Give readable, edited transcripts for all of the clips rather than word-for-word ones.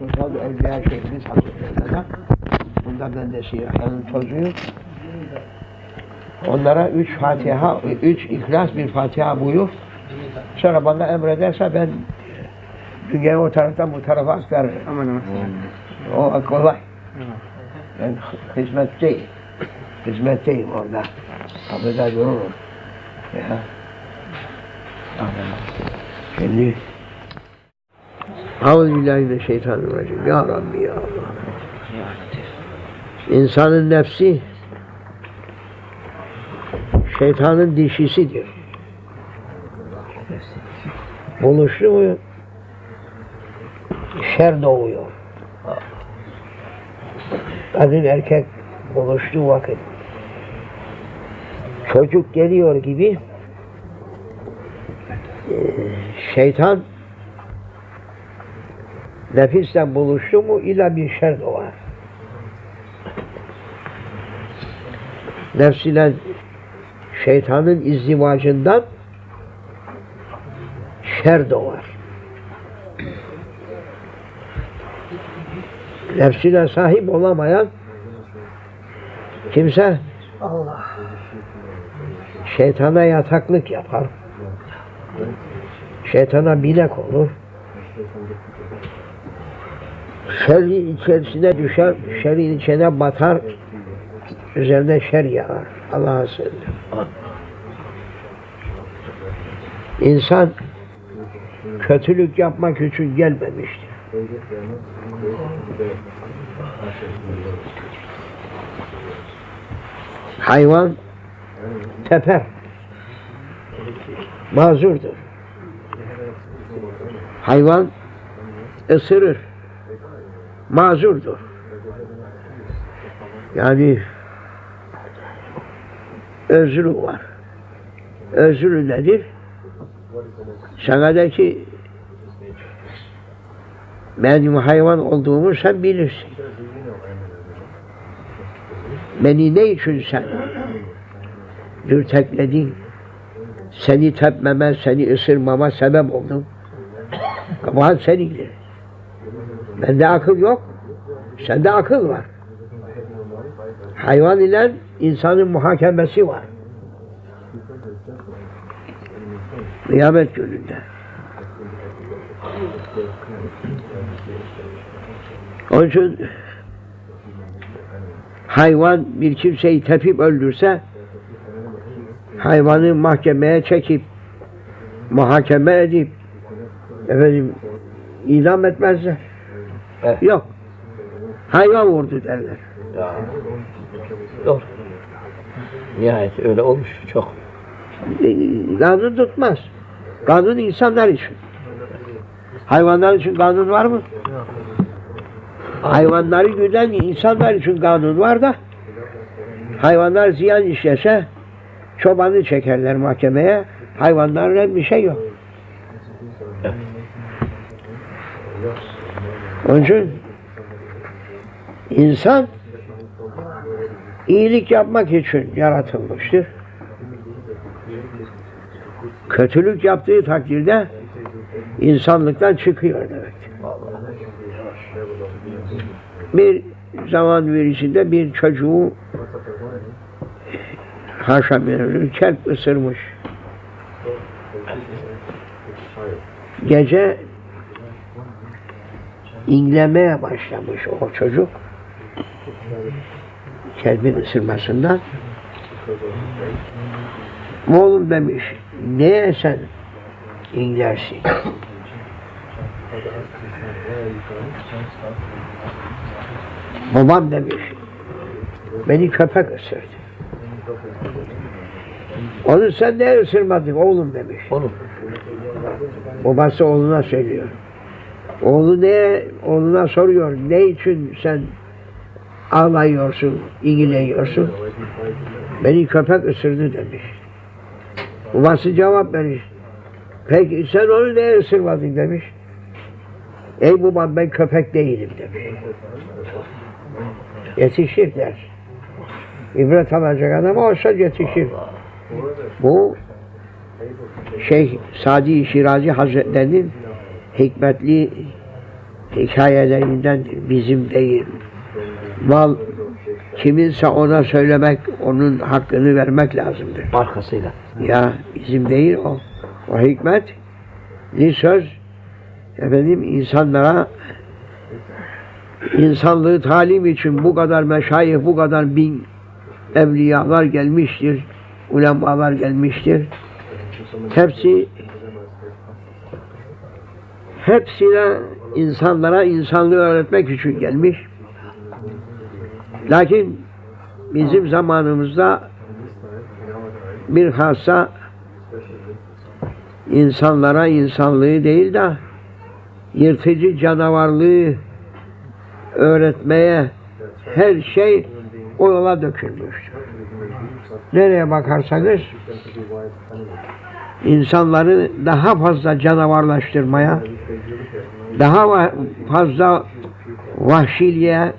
Sosyal Evliya Şeyhimiz Hazretleri'ne. Bunlardan da Siyahyan'ın tozuyum. Onlara 3 Fatiha, 3 İhlas, bir Fatiha buyur. Sonra bana emrederse ben dünyayı o taraftan bu tarafa aktarırım. Aman. O kolay. Ben hizmetteyim orada. Kapıda dururum. Ya. Şimdi Euzubillahimineşşeytanirracim. Ya Rabbi ya Allah. İnsanın nefsi şeytanın dişisidir. Buluştu mu şer doğuyor. Kadın erkek buluştuğu vakit çocuk geliyor gibi şeytan nefisle buluştu mu illa bir şer doğar. Nefs ile şeytanın izdivacından şer doğar. Nefsine sahip olamayan kimse şeytana yataklık yapar. Şeytana binek olur. Şerrin içerisine düşer, şerrin içine batar, üzerine şer yağar. Allah'a sığınırım. İnsan kötülük yapmak için gelmemiştir. Hayvan teper, mazurdur. Hayvan ısırır, mazurdur. Yani özrü var. Özrü nedir? Sana de ki benim hayvan olduğumu sen bilirsin. Beni ne için sen dürtekledin? Seni tepmeme, seni ısırmama sebep oldum. Kabahat senindir. Bende akıl yok, sende akıl var. Hayvan ile insanın muhakemesi var. Kıyamet gününde. Onun için hayvan bir kimseyi tepip öldürse hayvanı mahkemeye çekip muhakeme edip idam etmezler. Yok. Hayvan vurdu derler. Ya. Doğru. Nihayet öyle olmuş çok. Kanun tutmaz. Kanun insanlar için. Hayvanlar için kanun var mı? Hayvanları güden insanlar için kanun var da hayvanlar ziyan işlese çobanı çekerler mahkemeye. Hayvanlarla bir şey yok. Onun için insan iyilik yapmak için yaratılmıştır. Kötülük yaptığı takdirde insanlıktan çıkıyor demektir. Bir zaman birisinde bir çocuğu haşa bir kelp ısırmış. Gece inlemeye başlamış o çocuk. Kelbin ısırmasından. Oğlum demiş, neye sen inlersin? Babam demiş, beni köpek ısırdı. Onu sen ne ısırmadın oğlum demiş. Onu. Babası oğluna söylüyor. Oğluna soruyor, ne için sen ağlıyorsun, ilgileniyorsun? Beni köpek ısırdı demiş. Babası cevap vermiş. Peki sen onu neye ısırmadın demiş. Ey babam ben köpek değilim demiş. Yetişir der. İbret alacak adam olsa yetişir. Bu Şeyh Sadi Şirazi Hazretleri'nin hikmetli hikayelerindendir, bizim değil. Mal kiminse ona söylemek, onun hakkını vermek lazımdır. Arkasıyla. Ya bizim değil o. O hikmetli söz efendim insanlara insanlığı talim için bu kadar meşayih, bu kadar bin evliyalar gelmiştir, ulemalar gelmiştir. Hepsine insanlara insanlığı öğretmek için gelmiş. Lakin bizim zamanımızda bilhassa insanlara insanlığı değil de yırtıcı canavarlığı öğretmeye her şey o yola dökülmüştür. Nereye bakarsanız insanları daha fazla canavarlaştırmaya, daha fazla vahşiliğe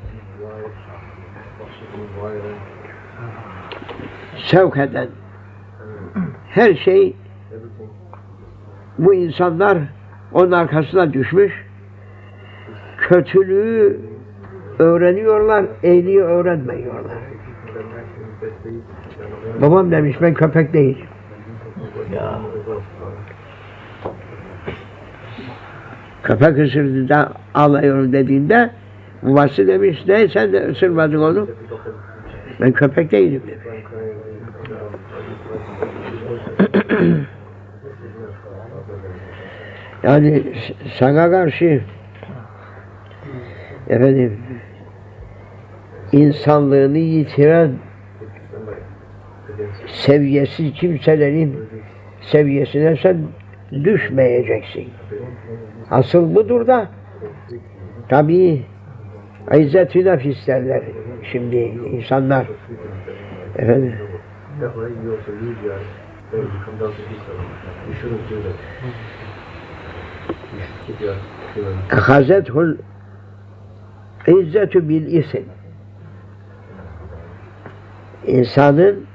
sevk eden her şey bu insanlar onun arkasına düşmüş. Kötülüğü öğreniyorlar, iyiliği öğrenmiyorlar. Babam demiş ben köpek değilim. Ya. Köpek ısırdı da alıyorum dediğinde babası demiş ne sen de ısırmadın onu. Ben köpek değilim demiş. Yani sana karşı efendim insanlığını yitiren seviyesiz kimselerin seviyesine sen düşmeyeceksin. Asıl budur da tabii İzzet-i nefis derler şimdi insanlar. Efendim Ehazethul İzzetü bil isim. İnsanın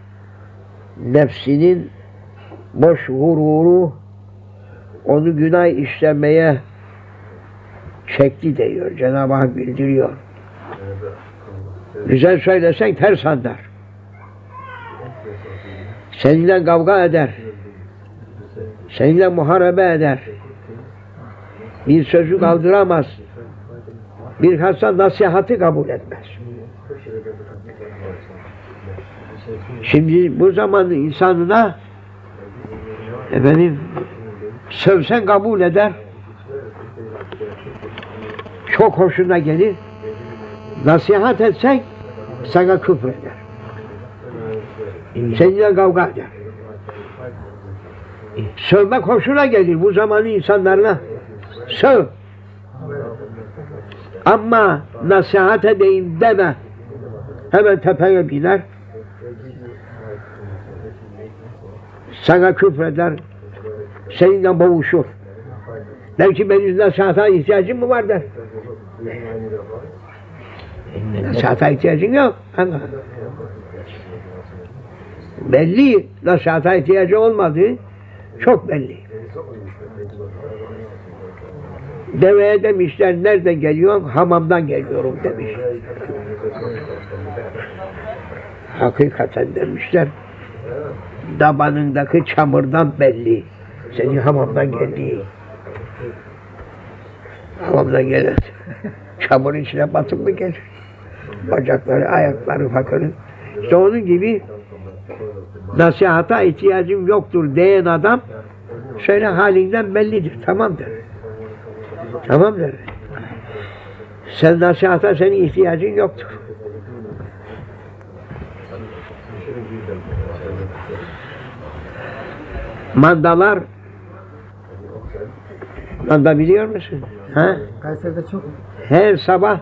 nefsinin boş gururu onu günah işlemeye çekti diyor. Cenab-ı Hak bildiriyor. Güzel söylesen ters anlar. Seninle kavga eder. Seninle muharebe eder. Bir sözü kaldıramaz. Bilhassa nasihatı kabul etmez. Şimdi bu zamanın insanına efendim sövsen kabul eder. Çok hoşuna gelir. Nasihat etsen sana küfür eder. Seninle kavga eder. Sövmek hoşuna gelir bu zamanın insanlarına. Söv. Ama nasihat edeyim deme. Hemen tepeye biner. Sana küfreder. Seninle boğuşur. Der ki benim nasihata ihtiyacım mı var der. Nasihata ihtiyacın yok. Ama belli nasihata ihtiyacı olmadığı çok belli. Deveye demişler nereden geliyorsun? Hamamdan geliyorum demiş. Hakikaten demişler. Dabanındaki çamurdan belli. Senin hamamdan geldiği. Hamamdan gelen çamurun içine batıp mı gelir? Bacakları, ayakları fakırın. İşte onun gibi nasihata ihtiyacım yoktur diyen adam şöyle halinden bellidir. Tamamdır. Tamamdır. Sen nasihata senin ihtiyacın yoktur. Mandalar manda biliyor musun? Ha? Kayseri'de çok. Her sabah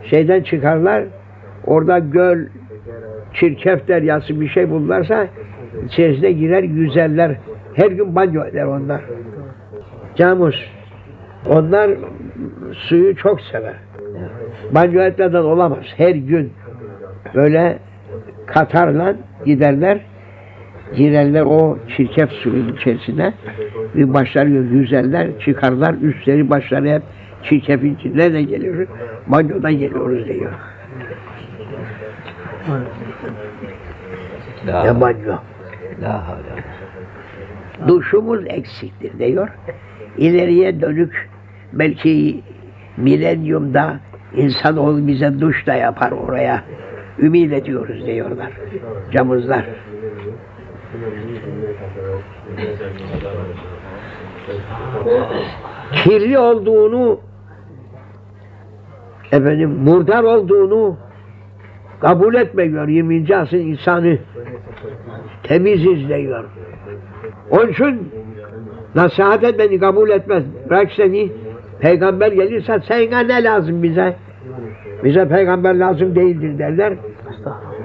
şeyden çıkarlar, orada göl, çirkef deryası bir şey bulurlarsa içerisine girer yüzerler. Her gün banyo eder onlar. Camus. Onlar suyu çok sever. Banyo etmeden olamaz. Her gün böyle katarla giderler, girerler o çirkef suyun içerisine ve başları yüzerler, çıkarlar, üstleri başları hep Çirkefin nereden geliyoruz? Banyodan geliyoruz diyor. Ne banyo? La havle. Duşumuz eksiktir diyor. İleriye dönük belki milenyumda insanoğlu bize duş da yapar oraya. Ümit ediyoruz diyorlar. Camızlar. Kirli olduğunu, murdar olduğunu kabul etmiyor 20. asır insanı. Temiziz diyor. Onun için nasihat et beni kabul etmez. Bırak seni. Peygamber gelirse sana ne lazım bize? Bize peygamber lazım değildir derler.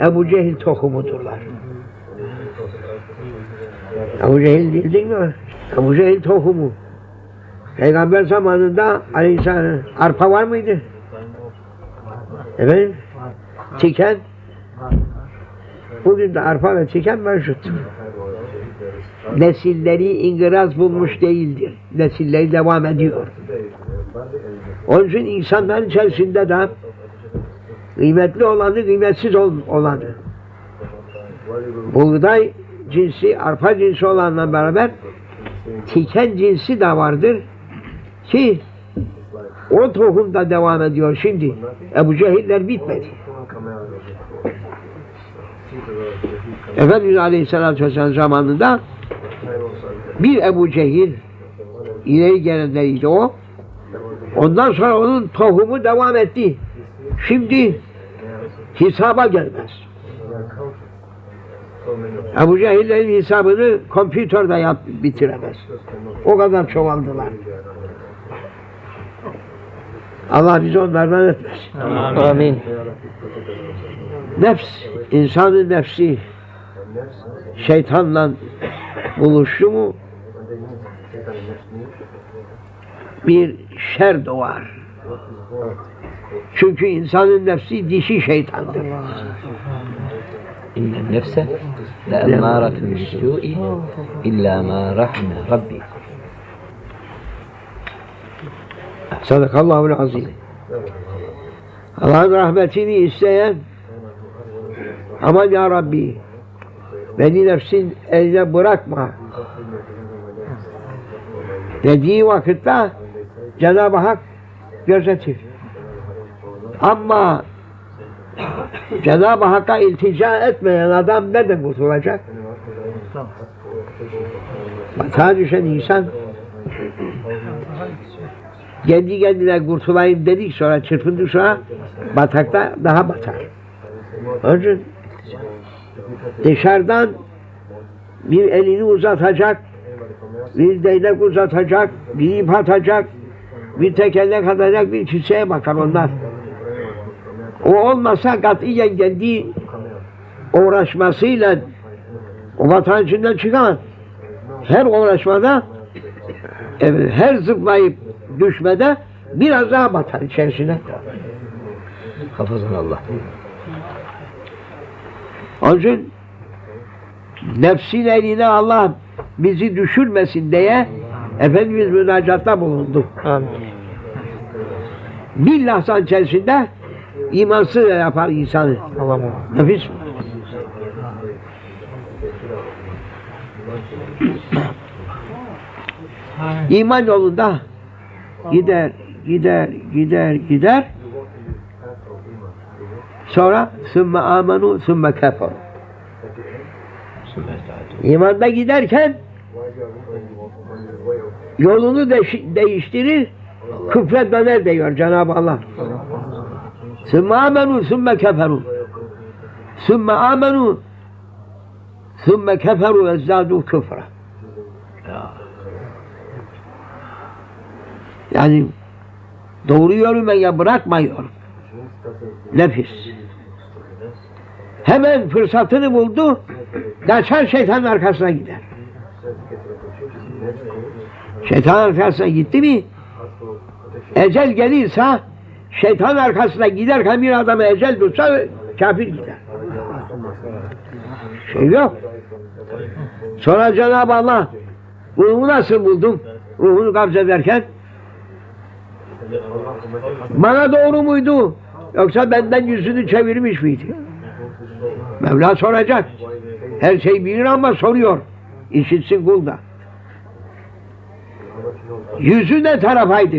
Ebu Cehil tohumudurlar. Ebu Cehil bildin mi? Ebu Cehil tohumu. Peygamber zamanında Aleyhisselam arpa var mıydı? Efendim? Tiken. Bugün de arpa ve tiken mevcut. Nesilleri ingiraz bulmuş değildir. Nesilleri devam ediyor. Onun için insanların içerisinde de kıymetli olanı, kıymetsiz olanı. Buğday cinsi, arpa cinsi olanla beraber tiken cinsi de vardır ki o tohum da devam ediyor şimdi. Ebu Cehiller bitmedi. Efendimiz Aleyhisselatü Vesselam zamanında bir Ebu Cehil ileri gelenleriydi o. Ondan sonra onun tohumu devam etti. Şimdi hesaba gelmez. Ebu Cehillerin hesabını kompütörde bitiremez. O kadar çoğaldılar. Allah bizi onlardan etmesin. Amin. Nefs, insanın nefsi şeytanla buluştu mu bir şer doğar. Çünkü insanın nefsi dişi şeytandır. İnnen nefse la emmâratun bis-sû'i illâ mâ rahime Rabbi. Sadakallahul azim. Allah'ın rahmetini isteyen aman ya Rabbi beni nefsin eline bırakma dediği vakitte Cenab-ı Hak gözetir. Ama Cenab-ı Hakk'a iltica etmeyen adam nereden kurtulacak? Batağa düşen insan kendi kendine kurtulayım dedik sonra çırpındı sonra batakta daha batar. Onun için dışarıdan bir elini uzatacak, bir değnek uzatacak, bir ip atacak, bir tekerlek atacak, bir çiçeğe bakar onlar. O olmasa katiyen kendi uğraşmasıyla o vatan içinden çıkamaz. Her uğraşmada, her zıplayıp düşmede biraz daha batar içerisine. Hafızan Allah. Onun için nefsin eline Allah bizi düşürmesin diye Efendimiz münacatta bulundu. Amin. Bir lahzan içerisinde imansız yapar insanı. Nefis. İman yolunda gider. Sonra sümme amenu sümme kefer. İmanda giderken yolunu değiştirir, küfre döner diyor Cenab-ı Allah. Sümme amenu sümme keferu. Sümme amenu sümme keferu ve zâdû küfre. Yani doğru yürümeye bırakmıyor. Nefis. Hemen fırsatını buldu, kaçar şeytanın arkasına gider. Şeytanın arkasına gitti mi, ecel gelirse, şeytanın arkasına giderken bir adama ecel tutsa, kafir gider. Şey yok. Sonra Cenab-ı Allah, ruhu nasıl buldun? Ruhunu kabz ederken, Bana doğru muydu? Yoksa benden yüzünü çevirmiş miydi? Mevla soracak. Her şey bilir ama soruyor. İşitsin kul da. Yüzü ne tarafaydı?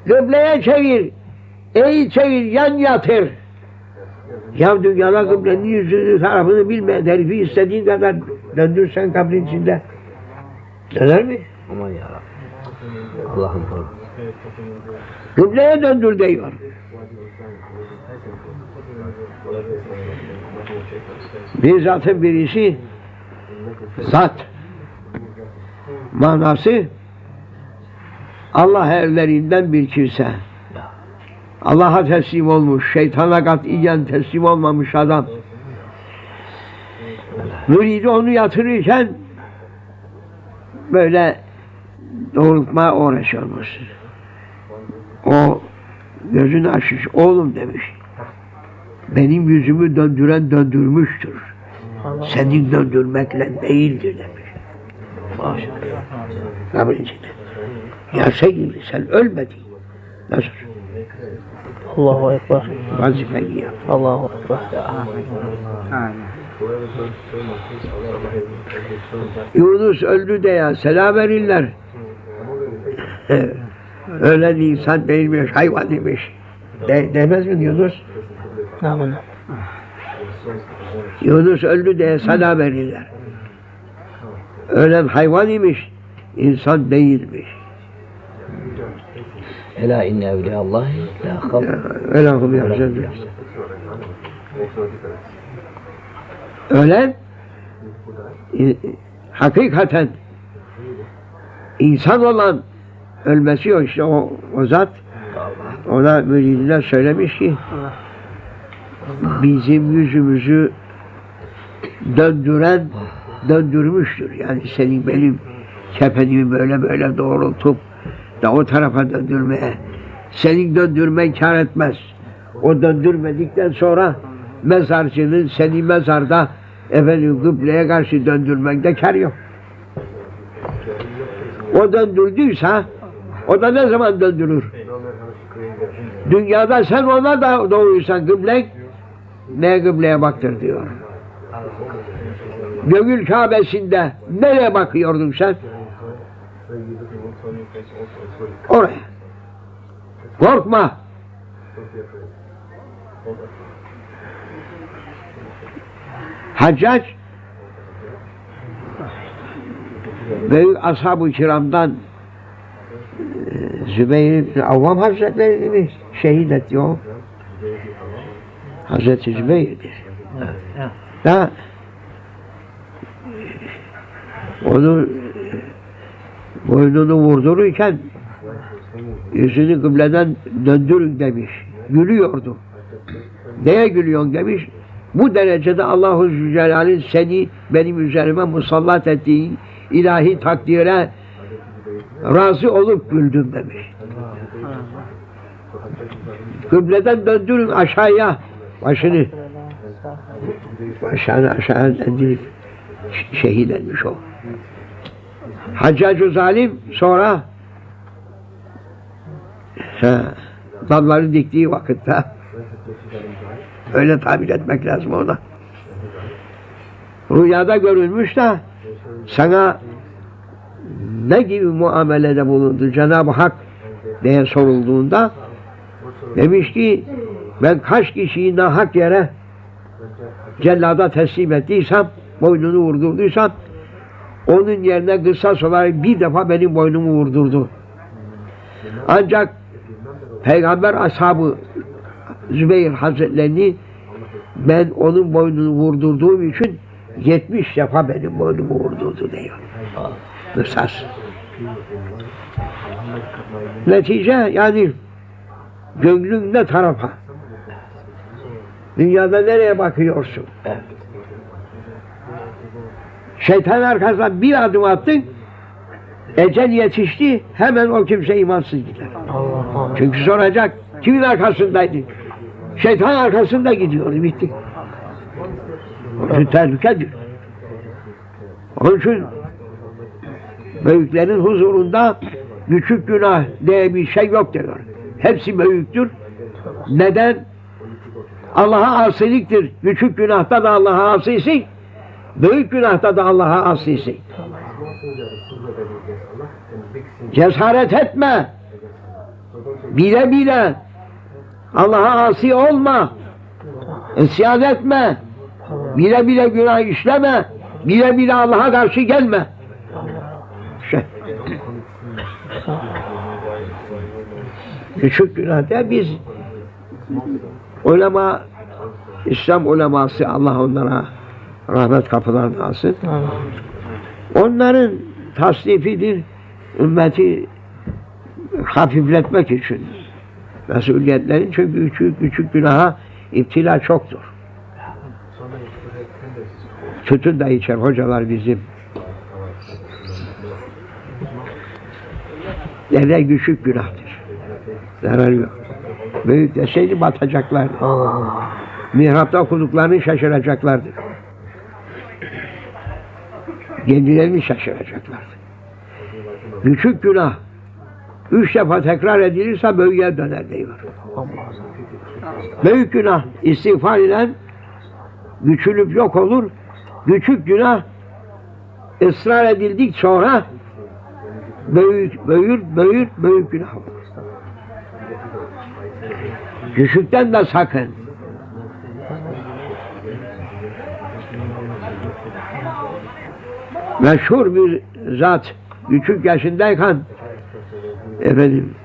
Kıbleye çevir. Ey çevir, yan yatır. Ya dünyada kıblenin yüzünü tarafını bilme. Herifi istediğin kadar döndürsen kabrin içinde. Döner mi? Aman yarabbim. Allah'ım. Kıbleye döndür diyor. Bir zatın birisi zat manası Allah erlerinden bir kimse. Allah'a teslim olmuş, şeytana katiyen teslim olmamış adam. Müridi onu yatırırken böyle doğrultmaya uğraşıyormuş. O gözünü açmış, oğlum demiş. Benim yüzümü döndüren döndürmüştür. Senin döndürmekle değildir demiş. Kabrin içinde. Ya sevgili sen ölmedin. Nasıl? Allahu Ekber. Vazifeni yap. Allahu Ekber. Yunus öldü de ya selam verirler. Ölen insan değilmiş, hayvan imiş. Demez mi Yunus? Amin. Yunus öldü diye selam verirler. Ölen hayvan imiş, insan değilmiş. Ela inne evliyallahi la havf. Elahum yahzedun. Ölen hakikaten insan olan ölmesi yok işte o zat ona müridine söylemiş ki bizim yüzümüzü döndürmüştür. Yani senin benim kefenimi böyle doğrultup da o tarafa döndürmeye. Senin döndürmen kâr etmez. O döndürmedikten sonra mezarcının seni mezarda kıbleye karşı döndürmekte kâr yok. O döndürdüyse o da ne zaman döndürür? Dünyada sen ona da doğruysan kıblen ne kıbleye baktır diyor. Gönül Kâbesi'nde nereye bakıyordun sen? Oraya. Korkma. Haccac büyük ashab-ı kiramdan Zübeyir İbni Avvam Hazretleri'ni şehit etti o. Hazreti Zübeyir'dir. Da onu boynunu vurdururken yüzünü kıbleden döndürün demiş. Gülüyordu. Neye gülüyorsun demiş. Bu derecede Allah-u Zülcelal'in seni benim üzerime musallat ettiği ilahi takdire razı olup güldüm demiş. Kıbleden döndürün aşağıya başını. Başını aşağıya indirip şehit etmiş o. Haccac-ı Zalim sonra dalları diktiği vakitte öyle tabir etmek lazım ona. Rüyada görülmüş de sana ne gibi muamelede bulundu Cenab-ı Hak diye sorulduğunda demiş ki ben kaç kişiyi nahak yere cellada teslim ettiysem, boynunu vurdurduysam onun yerine kısas olarak bir defa benim boynumu vurdurdu. Ancak Peygamber ashabı Zübeyir Hazretlerini ben onun boynunu vurdurduğum için 70 defa benim boynumu vurdurdu diyor. Kısas. Netice yani gönlün ne tarafa? Dünyada nereye bakıyorsun? Evet. Şeytan arkasından bir adım attın, ecel yetişti, hemen o kimse imansız gider. Çünkü soracak, kimin arkasındaydın? Şeytan arkasında gidiyordu, bitti. Onun için tehlikedir. Onun için Büyüklerin huzurunda küçük günah diye bir şey yok diyor. Hepsi büyüktür. Neden? Allah'a asiliktir. Küçük günahta da Allah'a asisin. Büyük günahta da Allah'a asisin. Cesaret etme. Bile bile Allah'a asi olma. İsyan etme. Bile bile günah işleme. Bile bile Allah'a karşı gelme. Küçük günahda biz ulema, İslam uleması, Allah onlara rahmet kapılarını alsın. Onların tasnifidir, ümmeti hafifletmek için. Mesuliyetlerin, çünkü küçük günaha iptila çoktur. Tütün de içer hocalar bizim. Nerede küçük günahtır. Zararı yok. Büyük deseydi batacaklardı. Mihrapta okuduklarını şaşıracaklardı. Kendilerini şaşıracaklardı. Küçük günah 3 defa tekrar edilirse büyüğe döner diyor. Büyük günah istiğfar ile küçülüp yok olur. Küçük günah ısrar edildik sonra büyük günah olur. Küçükten de sakın. Meşhur bir zat küçük yaşındayken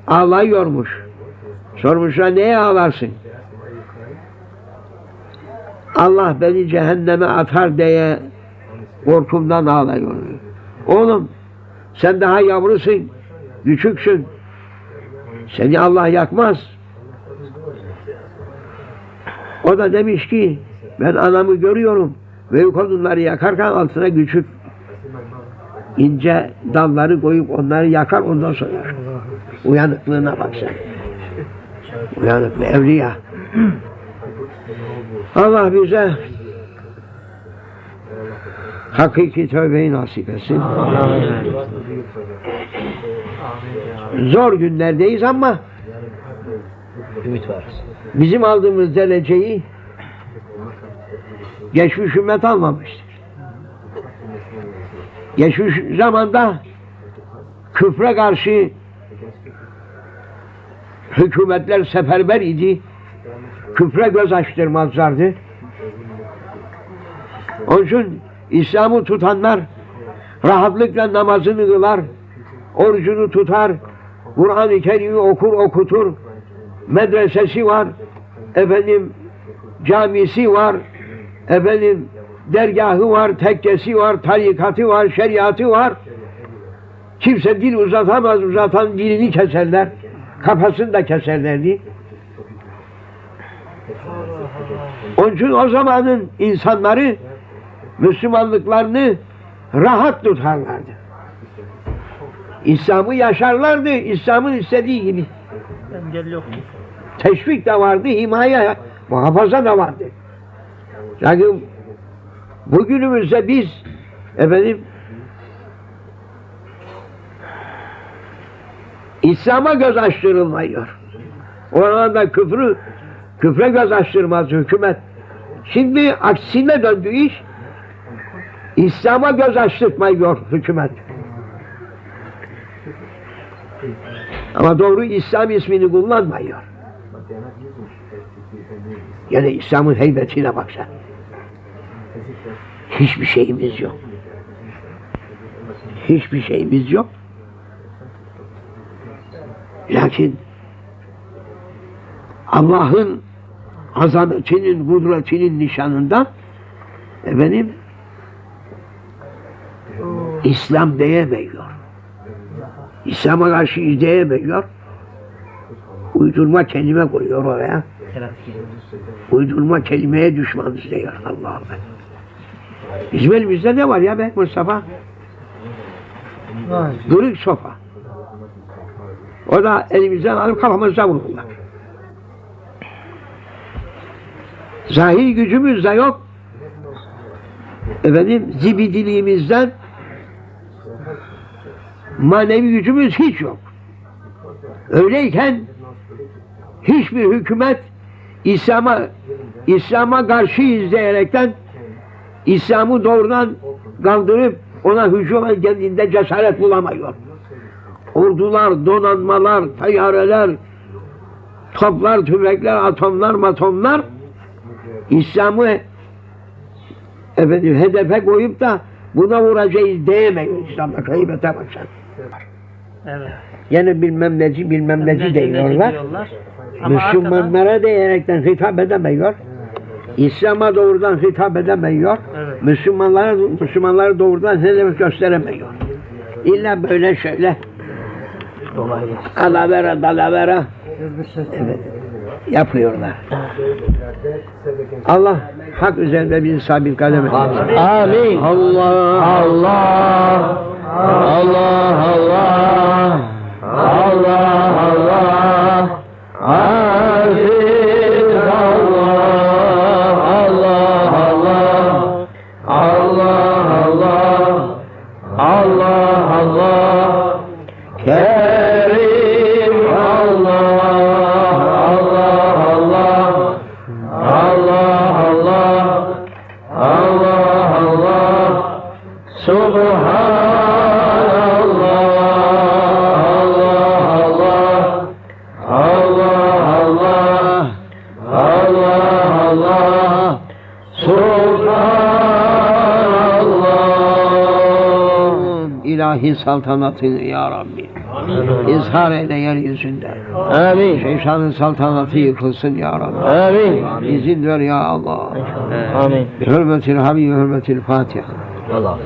ağlıyormuş. Sormuşlar, neye ağlarsın? Allah beni cehenneme atar diye korkumdan ağlıyor. Oğlum, sen daha yavrusun, küçüksün. Seni Allah yakmaz. O da demiş ki, ben anamı görüyorum. Büyük odunları yakarken altına küçük ince dalları koyup onları yakar, ondan sonra yakar. Uyanıklığına bak sen. Uyanıklı evliya. Allah bize hakiki tövbeyi nasip etsin. Zor günlerdeyiz ama ümit var. Bizim aldığımız dereceyi geçmiş ümmet almamıştır. Geçmiş zamanda küfre karşı hükümetler seferber idi. Küfre göz açtırmazlardı. Onun için İslam'ı tutanlar rahatlıkla namazını kılar, orucunu tutar, Kur'an-ı Kerim'i okur, okutur, medresesi var, camisi var, dergahı var, tekkesi var, tarikatı var, şeriatı var. Kimse dil uzatamaz, uzatan dilini keserler, kafasını da keserlerdi. Onun için o zamanın insanları Müslümanlıklarını rahat tutarlardı. İslam'ı yaşarlardı, İslam'ın istediği gibi. Teşvik de vardı, himaye, muhafaza da vardı. Yani bugünümüzde biz İslam'a göz açtırılmıyor. Orada küfre göz açtırmaz hükümet. Şimdi aksine döndü iş. İslam'a göz açtırmıyor hükümet. Ama doğru İslam ismini kullanmıyor. Yani İslam'ın heybetine bak sen. Hiçbir şeyimiz yok. Hiçbir şeyimiz yok. Lakin Allah'ın azametinin, kudretinin nişanından İslam diyemiyor. İslam'a karşı diyemiyor. Uydurma kelime koyuyor oraya. Uydurma kelimeye düşmanız diyor Allah'ım. Bizim elimizde ne var ya be Mustafa? Kırık sopa. O da elimizden alıp kafamızda vururlar. Zahir gücümüz de yok. Zibidiliğimizden Manevi gücümüz hiç yok. Öyleyken hiçbir hükümet İslam'a karşıyız diyerekten İslam'ı doğrudan kaldırıp ona hücum kendinde cesaret bulamıyor. Ordular, donanmalar, tayyareler, toplar, tüfekler, atomlar, matomlar İslam'ı hedefe koyup da buna vuracağız diyemiyor İslam'da kaybete başlar. Evet. Yani bilmem neci diyorlar. Müslümanlara diyerekten hitap edemiyor. İslam'a doğrudan hitap edemiyor. Evet. Müslümanlara doğrudan hedef gösteremiyor. İlla böyle şöyle alavera dalavera evet, yapıyorlar. Allah hak üzerinde bizi sabit kadem eylesin. Amin. Allah Allah. Allah Allah. Allah Allah. Aziz Allah. Allah Allah. Allah Allah. Allah Allah. Kerim Allah. Allah Allah. Allah Allah. Allah Allah. Subhanallah. İlahi saltanatını ya Rabbi izhar eyle yeryüzünde. Amin. Şeytanın saltanatı yıkılsın ya Rabbi. Amin. İzin ver ya Allah. Amin. Bi hürmetil Habib, hürmetil Fatiha. Allah.